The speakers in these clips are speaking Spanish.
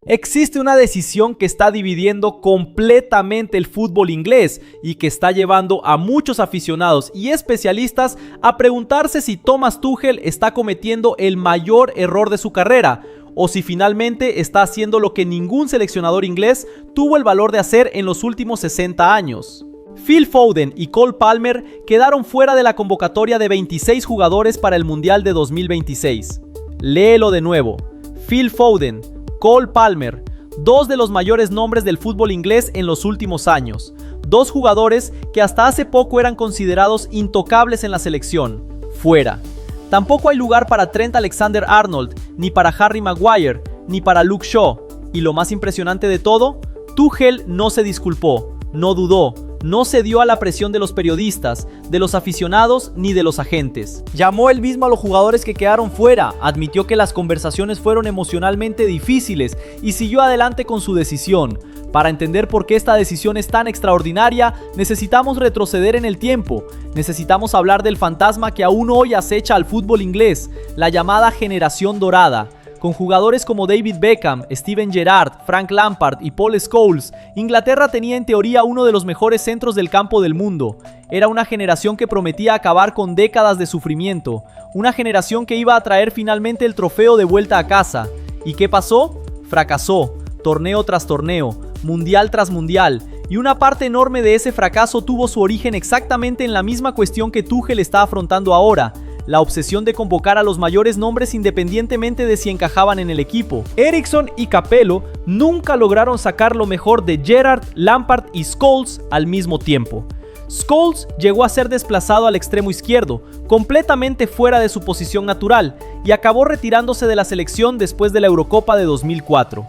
Existe una decisión que está dividiendo completamente el fútbol inglés y que está llevando a muchos aficionados y especialistas a preguntarse si Thomas Tuchel está cometiendo el mayor error de su carrera o si finalmente está haciendo lo que ningún seleccionador inglés tuvo el valor de hacer en los últimos 60 años. Phil Foden y Cole Palmer quedaron fuera de la convocatoria de 26 jugadores para el Mundial de 2026. Léelo de nuevo. Phil Foden, Cole Palmer, dos de los mayores nombres del fútbol inglés en los últimos años. Dos jugadores que hasta hace poco eran considerados intocables en la selección. Fuera. Tampoco hay lugar para Trent Alexander-Arnold, ni para Harry Maguire, ni para Luke Shaw. Y lo más impresionante de todo, Tuchel no se disculpó, no dudó, no cedió a la presión de los periodistas, de los aficionados ni de los agentes. Llamó él mismo a los jugadores que quedaron fuera, admitió que las conversaciones fueron emocionalmente difíciles y siguió adelante con su decisión. Para entender por qué esta decisión es tan extraordinaria, necesitamos retroceder en el tiempo. Necesitamos hablar del fantasma que aún hoy acecha al fútbol inglés, la llamada generación dorada. Con jugadores como David Beckham, Steven Gerrard, Frank Lampard y Paul Scholes, Inglaterra tenía en teoría uno de los mejores centros del campo del mundo. Era una generación que prometía acabar con décadas de sufrimiento, una generación que iba a traer finalmente el trofeo de vuelta a casa. ¿Y qué pasó? Fracasó, torneo tras torneo, mundial tras mundial, y una parte enorme de ese fracaso tuvo su origen exactamente en la misma cuestión que Tuchel está afrontando ahora: la obsesión de convocar a los mayores nombres independientemente de si encajaban en el equipo. Eriksson y Capello nunca lograron sacar lo mejor de Gerrard, Lampard y Scholes al mismo tiempo. Scholes llegó a ser desplazado al extremo izquierdo, completamente fuera de su posición natural, y acabó retirándose de la selección después de la Eurocopa de 2004.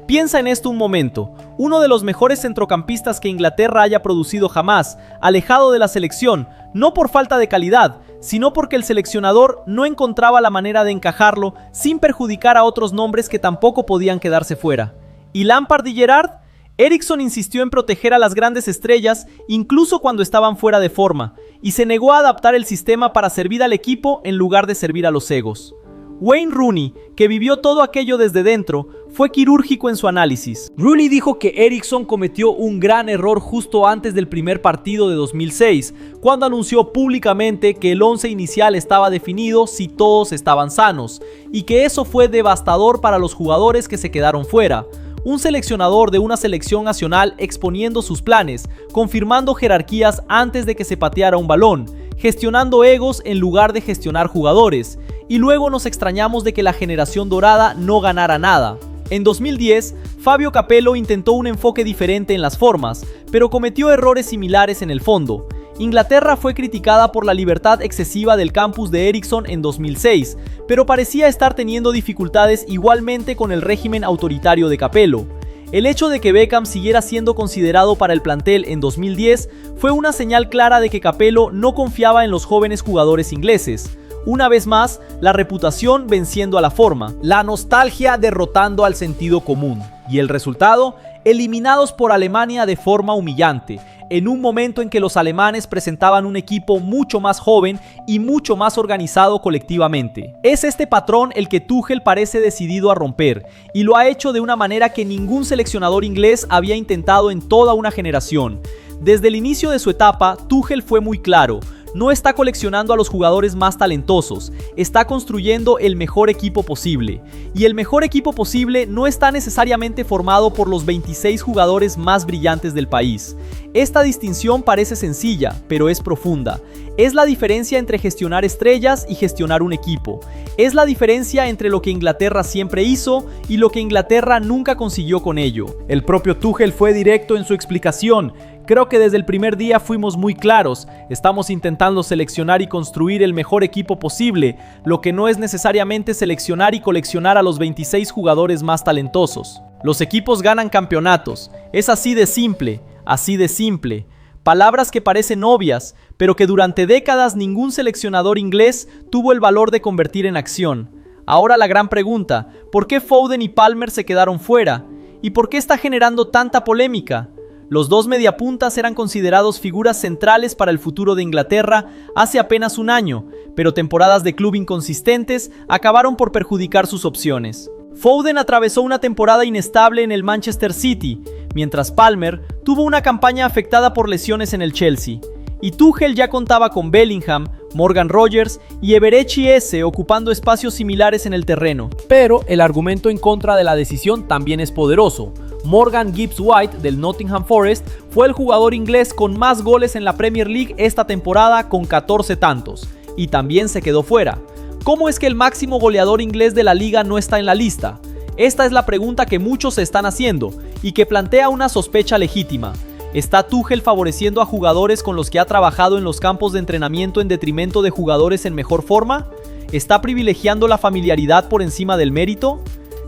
Piensa en esto un momento: uno de los mejores centrocampistas que Inglaterra haya producido jamás, alejado de la selección, no por falta de calidad, sino porque el seleccionador no encontraba la manera de encajarlo sin perjudicar a otros nombres que tampoco podían quedarse fuera. ¿Y Lampard y Gerrard? Eriksson insistió en proteger a las grandes estrellas incluso cuando estaban fuera de forma, y se negó a adaptar el sistema para servir al equipo en lugar de servir a los egos. Wayne Rooney, que vivió todo aquello desde dentro, fue quirúrgico en su análisis. Rooney dijo que Eriksson cometió un gran error justo antes del primer partido de 2006, cuando anunció públicamente que el 11 inicial estaba definido si todos estaban sanos, y que eso fue devastador para los jugadores que se quedaron fuera. Un seleccionador de una selección nacional exponiendo sus planes, confirmando jerarquías antes de que se pateara un balón, gestionando egos en lugar de gestionar jugadores, y luego nos extrañamos de que la generación dorada no ganara nada. En 2010, Fabio Capello intentó un enfoque diferente en las formas, pero cometió errores similares en el fondo. Inglaterra fue criticada por la libertad excesiva del campus de Eriksson en 2006, pero parecía estar teniendo dificultades igualmente con el régimen autoritario de Capello. El hecho de que Beckham siguiera siendo considerado para el plantel en 2010 fue una señal clara de que Capello no confiaba en los jóvenes jugadores ingleses. Una vez más, la reputación venciendo a la forma, la nostalgia derrotando al sentido común. Y el resultado: eliminados por Alemania de forma humillante, en un momento en que los alemanes presentaban un equipo mucho más joven y mucho más organizado colectivamente. Es este patrón el que Tuchel parece decidido a romper, y lo ha hecho de una manera que ningún seleccionador inglés había intentado en toda una generación. Desde el inicio de su etapa, Tuchel fue muy claro: no está coleccionando a los jugadores más talentosos, está construyendo el mejor equipo posible. Y el mejor equipo posible no está necesariamente formado por los 26 jugadores más brillantes del país. Esta distinción parece sencilla, pero es profunda. Es la diferencia entre gestionar estrellas y gestionar un equipo. Es la diferencia entre lo que Inglaterra siempre hizo y lo que Inglaterra nunca consiguió con ello. El propio Tuchel fue directo en su explicación. Creo que desde el primer día fuimos muy claros: estamos intentando seleccionar y construir el mejor equipo posible, lo que no es necesariamente seleccionar y coleccionar a los 26 jugadores más talentosos. Los equipos ganan campeonatos, es así de simple, así de simple. Palabras que parecen obvias, pero que durante décadas ningún seleccionador inglés tuvo el valor de convertir en acción. Ahora la gran pregunta: ¿por qué Foden y Palmer se quedaron fuera? ¿Y por qué está generando tanta polémica? Los dos mediapuntas eran considerados figuras centrales para el futuro de Inglaterra hace apenas un año, pero temporadas de club inconsistentes acabaron por perjudicar sus opciones. Foden atravesó una temporada inestable en el Manchester City, mientras Palmer tuvo una campaña afectada por lesiones en el Chelsea. Y Tuchel ya contaba con Bellingham, Morgan Rogers y Eberechi Eze ocupando espacios similares en el terreno. Pero el argumento en contra de la decisión también es poderoso. Morgan Gibbs-White del Nottingham Forest fue el jugador inglés con más goles en la Premier League esta temporada con 14 tantos, y también se quedó fuera. ¿Cómo es que el máximo goleador inglés de la liga no está en la lista? Esta es la pregunta que muchos se están haciendo y que plantea una sospecha legítima. ¿Está Tuchel favoreciendo a jugadores con los que ha trabajado en los campos de entrenamiento en detrimento de jugadores en mejor forma? ¿Está privilegiando la familiaridad por encima del mérito?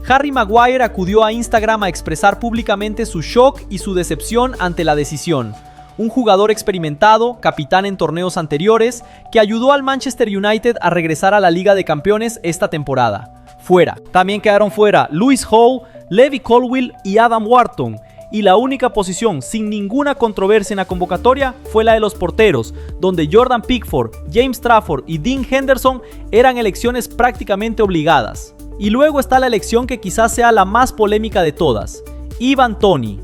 Harry Maguire acudió a Instagram a expresar públicamente su shock y su decepción ante la decisión. Un jugador experimentado, capitán en torneos anteriores, que ayudó al Manchester United a regresar a la Liga de Campeones esta temporada. Fuera. También quedaron fuera Lewis Hall, Levi Colwill y Adam Wharton. Y la única posición sin ninguna controversia en la convocatoria fue la de los porteros, donde Jordan Pickford, James Trafford y Dean Henderson eran elecciones prácticamente obligadas. Y luego está la elección que quizás sea la más polémica de todas, Ivan Toney.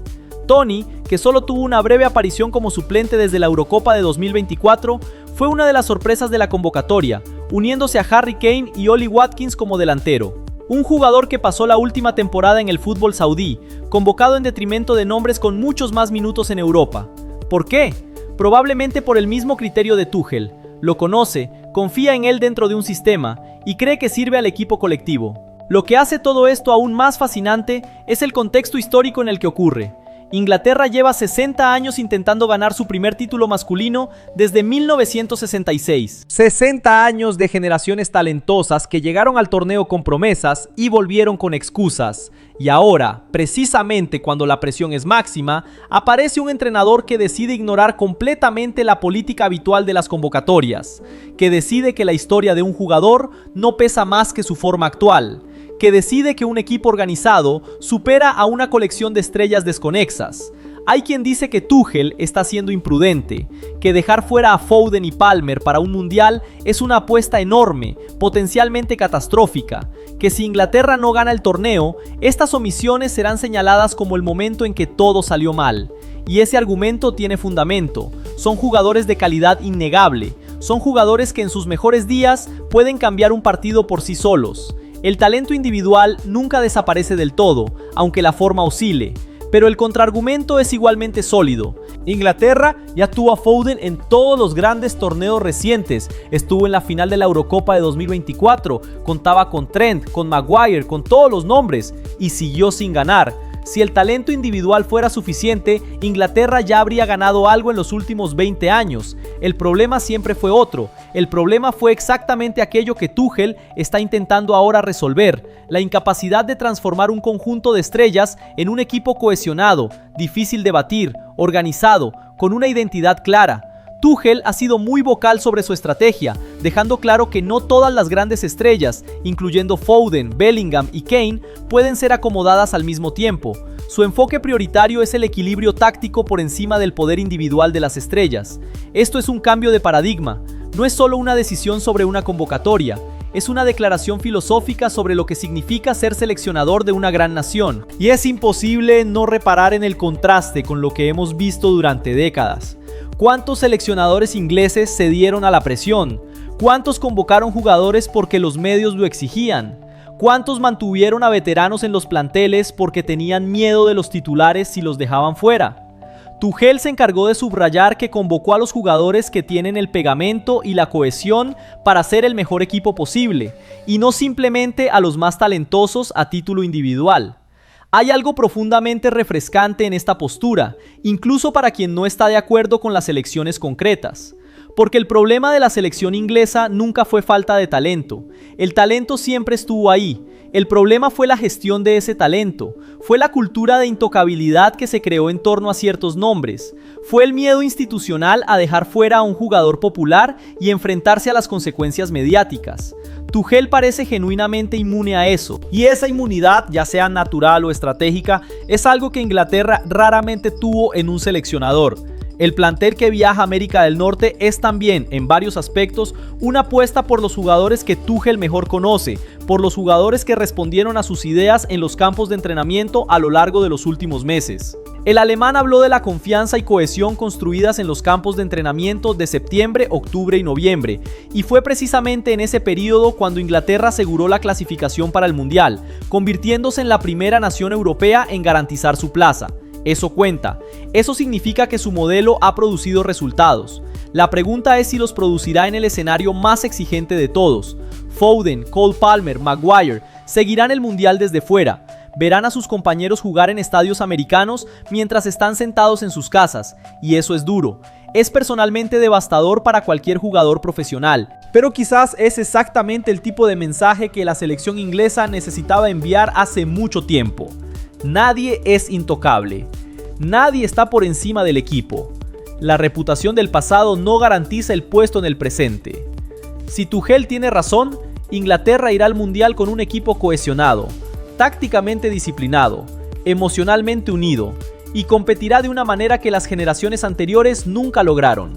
Toney, que solo tuvo una breve aparición como suplente desde la Eurocopa de 2024, fue una de las sorpresas de la convocatoria, uniéndose a Harry Kane y Oli Watkins como delantero. Un jugador que pasó la última temporada en el fútbol saudí, convocado en detrimento de nombres con muchos más minutos en Europa. ¿Por qué? Probablemente por el mismo criterio de Tuchel. Lo conoce, confía en él dentro de un sistema y cree que sirve al equipo colectivo. Lo que hace todo esto aún más fascinante es el contexto histórico en el que ocurre. Inglaterra lleva 60 años intentando ganar su primer título masculino desde 1966. 60 años de generaciones talentosas que llegaron al torneo con promesas y volvieron con excusas. Y ahora, precisamente cuando la presión es máxima, aparece un entrenador que decide ignorar completamente la política habitual de las convocatorias, que decide que la historia de un jugador no pesa más que su forma actual, que decide que un equipo organizado supera a una colección de estrellas desconexas. Hay quien dice que Tuchel está siendo imprudente, que dejar fuera a Foden y Palmer para un mundial es una apuesta enorme, potencialmente catastrófica, que si Inglaterra no gana el torneo, estas omisiones serán señaladas como el momento en que todo salió mal. Y ese argumento tiene fundamento. Son jugadores de calidad innegable, son jugadores que en sus mejores días pueden cambiar un partido por sí solos. El talento individual nunca desaparece del todo, aunque la forma oscile, pero el contraargumento es igualmente sólido. Inglaterra ya tuvo a Foden en todos los grandes torneos recientes, estuvo en la final de la Eurocopa de 2024, contaba con Trent, con Maguire, con todos los nombres, y siguió sin ganar. Si el talento individual fuera suficiente, Inglaterra ya habría ganado algo en los últimos 20 años. El problema siempre fue otro. El problema fue exactamente aquello que Tuchel está intentando ahora resolver: la incapacidad de transformar un conjunto de estrellas en un equipo cohesionado, difícil de batir, organizado, con una identidad clara. Tuchel ha sido muy vocal sobre su estrategia, dejando claro que no todas las grandes estrellas, incluyendo Foden, Bellingham y Kane, pueden ser acomodadas al mismo tiempo. Su enfoque prioritario es el equilibrio táctico por encima del poder individual de las estrellas. Esto es un cambio de paradigma. No es solo una decisión sobre una convocatoria, es una declaración filosófica sobre lo que significa ser seleccionador de una gran nación. Y es imposible no reparar en el contraste con lo que hemos visto durante décadas. ¿Cuántos seleccionadores ingleses cedieron a la presión? ¿Cuántos convocaron jugadores porque los medios lo exigían? ¿Cuántos mantuvieron a veteranos en los planteles porque tenían miedo de los titulares si los dejaban fuera? Tuchel se encargó de subrayar que convocó a los jugadores que tienen el pegamento y la cohesión para ser el mejor equipo posible, y no simplemente a los más talentosos a título individual. Hay algo profundamente refrescante en esta postura, incluso para quien no está de acuerdo con las elecciones concretas. Porque el problema de la selección inglesa nunca fue falta de talento. El talento siempre estuvo ahí. El problema fue la gestión de ese talento. Fue la cultura de intocabilidad que se creó en torno a ciertos nombres. Fue el miedo institucional a dejar fuera a un jugador popular y enfrentarse a las consecuencias mediáticas. Tuchel parece genuinamente inmune a eso, y esa inmunidad, ya sea natural o estratégica, es algo que Inglaterra raramente tuvo en un seleccionador. El plantel que viaja a América del Norte es también, en varios aspectos, una apuesta por los jugadores que Tuchel mejor conoce, por los jugadores que respondieron a sus ideas en los campos de entrenamiento a lo largo de los últimos meses. El alemán habló de la confianza y cohesión construidas en los campos de entrenamiento de septiembre, octubre y noviembre, y fue precisamente en ese periodo cuando Inglaterra aseguró la clasificación para el Mundial, convirtiéndose en la primera nación europea en garantizar su plaza. Eso cuenta. Eso significa que su modelo ha producido resultados. La pregunta es si los producirá en el escenario más exigente de todos. Foden, Cole Palmer, Maguire seguirán el Mundial desde fuera. Verán a sus compañeros jugar en estadios americanos mientras están sentados en sus casas, y eso es duro. Es personalmente devastador para cualquier jugador profesional, pero quizás es exactamente el tipo de mensaje que la selección inglesa necesitaba enviar hace mucho tiempo. Nadie es intocable. Nadie está por encima del equipo. La reputación del pasado no garantiza el puesto en el presente. Si Tuchel tiene razón, Inglaterra irá al Mundial con un equipo cohesionado, tácticamente disciplinado, emocionalmente unido, y competirá de una manera que las generaciones anteriores nunca lograron.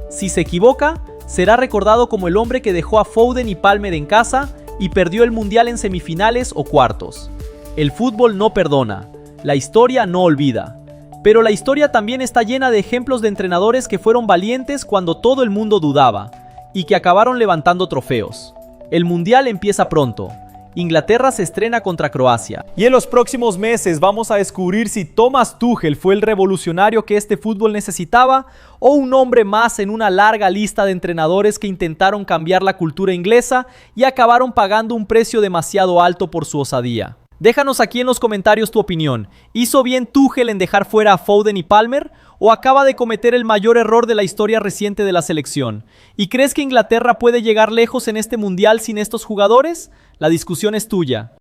Si se equivoca, será recordado como el hombre que dejó a Foden y Palmer en casa y perdió el Mundial en semifinales o cuartos. El fútbol no perdona, la historia no olvida, pero la historia también está llena de ejemplos de entrenadores que fueron valientes cuando todo el mundo dudaba y que acabaron levantando trofeos. El Mundial empieza pronto. Inglaterra se estrena contra Croacia. Y en los próximos meses vamos a descubrir si Thomas Tuchel fue el revolucionario que este fútbol necesitaba o un hombre más en una larga lista de entrenadores que intentaron cambiar la cultura inglesa y acabaron pagando un precio demasiado alto por su osadía. Déjanos aquí en los comentarios tu opinión. ¿Hizo bien Tuchel en dejar fuera a Foden y Palmer? ¿O acaba de cometer el mayor error de la historia reciente de la selección? ¿Y crees que Inglaterra puede llegar lejos en este mundial sin estos jugadores? La discusión es tuya.